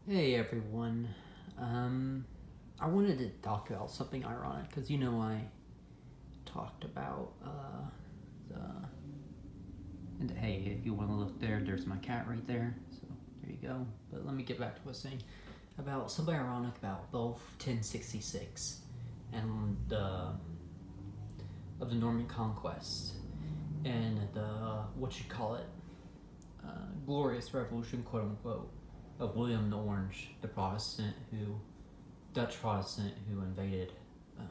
Hey everyone. I wanted to talk about something ironic because I talked about the. And hey, if you want to look there, there's my cat right there. So there you go. But let me get back to what I was saying about something ironic about both 1066 and the of the Norman conquest and the glorious revolution, quote unquote, of William the Orange, the Dutch Protestant who invaded, um,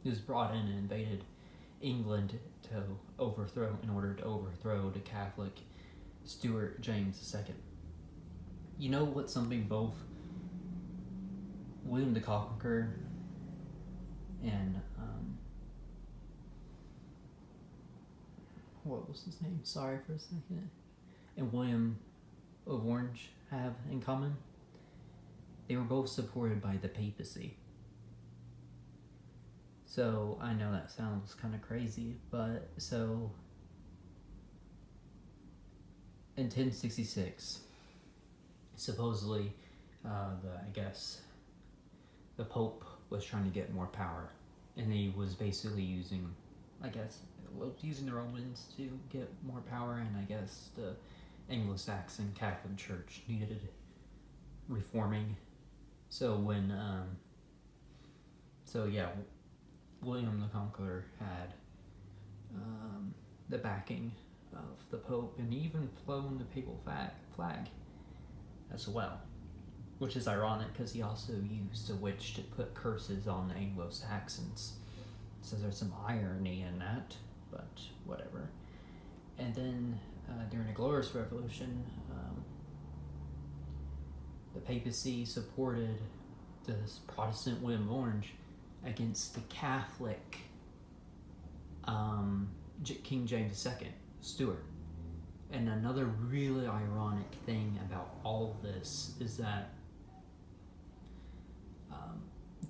who was brought in and invaded England in order to overthrow the Catholic Stuart James II. You know what? Something both William the Conqueror and what was his name? Sorry for a second. And William of Orange have in common? They were both supported by the papacy. So I know that sounds kind of crazy, but so in 1066, supposedly, the Pope was trying to get more power, and he was basically using the Romans to get more power, and I guess the Anglo-Saxon Catholic Church needed reforming. So William the Conqueror had the backing of the Pope, and he even flown the papal flag as well, which is ironic because he also used a witch to put curses on the Anglo-Saxons. So there's some irony in that, but whatever. And then during the Glorious Revolution, the papacy supported this Protestant William Orange against the Catholic King James II, Stuart. And another really ironic thing about all of this is that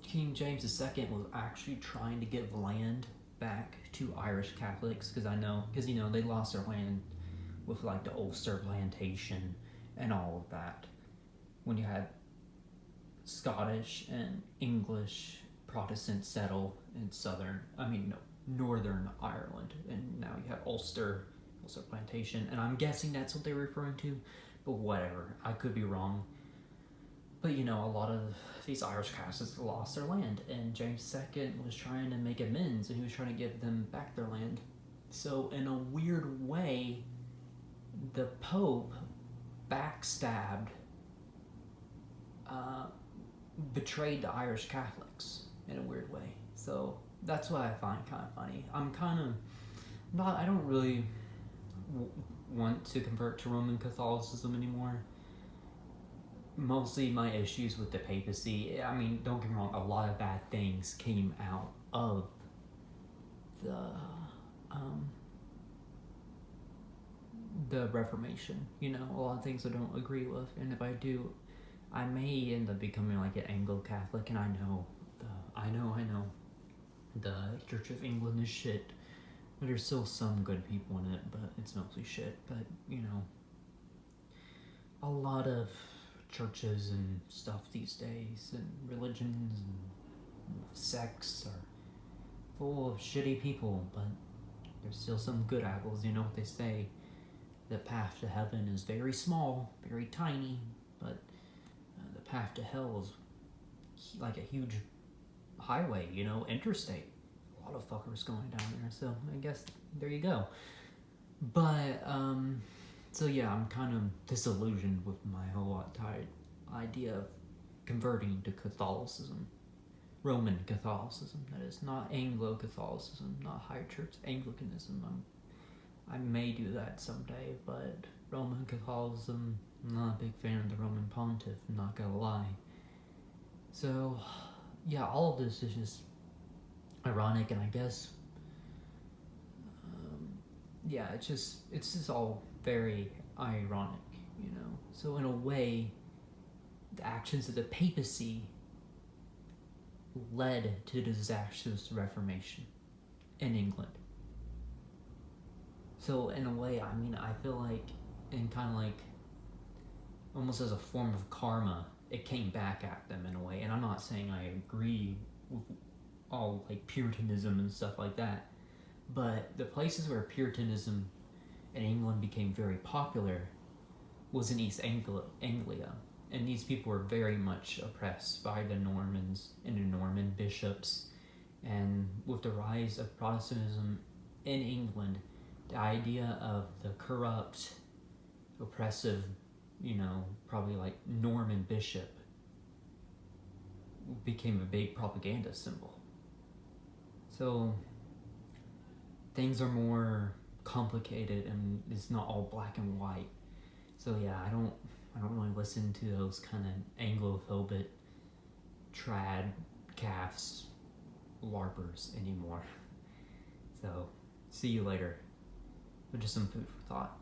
King James II was actually trying to give land back to Irish Catholics because they lost their land with like the Ulster Plantation and all of that. When you had Scottish and English Protestants settle in Northern Ireland, and now you have Ulster Plantation, and I'm guessing that's what they're referring to, but whatever, I could be wrong. But a lot of these Irish Catholics lost their land, and James II was trying to make amends, and he was trying to give them back their land. So in a weird way, the Pope backstabbed, betrayed the Irish Catholics in a weird way. So that's what I find kind of funny. I don't really want to convert to Roman Catholicism anymore. Mostly my issues with the papacy. I mean, don't get me wrong, a lot of bad things came out of the Reformation. A lot of things I don't agree with, and if I do, I may end up becoming like an Anglo-Catholic, and I know the Church of England is shit. But there's still some good people in it, but it's mostly shit. But a lot of churches and stuff these days, and religions and sects are full of shitty people, but there's still some good apples. You know what they say, the path to heaven is very small, very tiny, but the path to hell is like a huge highway, interstate. A lot of fuckers going down there, so I guess there you go. But so yeah, I'm kind of disillusioned with my whole idea of converting to Catholicism, Roman Catholicism. That is, not Anglo-Catholicism, not High Church Anglicanism. I may do that someday, but Roman Catholicism, I'm not a big fan of the Roman Pontiff, I'm not gonna lie. So yeah, all of this is just ironic, and I guess it's just all very ironic, So in a way, the actions of the papacy led to the disastrous Reformation in England. So in a way, I feel like, and kind of like almost as a form of karma, it came back at them in a way. And I'm not saying I agree with all like Puritanism and stuff like that, but the places where Puritanism in England became very popular was in East Anglia, and these people were very much oppressed by the Normans and the Norman bishops. And with the rise of Protestantism in England, the idea of the corrupt, oppressive, probably like Norman bishop became a big propaganda symbol. So things are more complicated, and it's not all black and white. So yeah, I don't really listen to those kind of Anglophobic trad calves LARPers anymore. So see you later. But just some food for thought.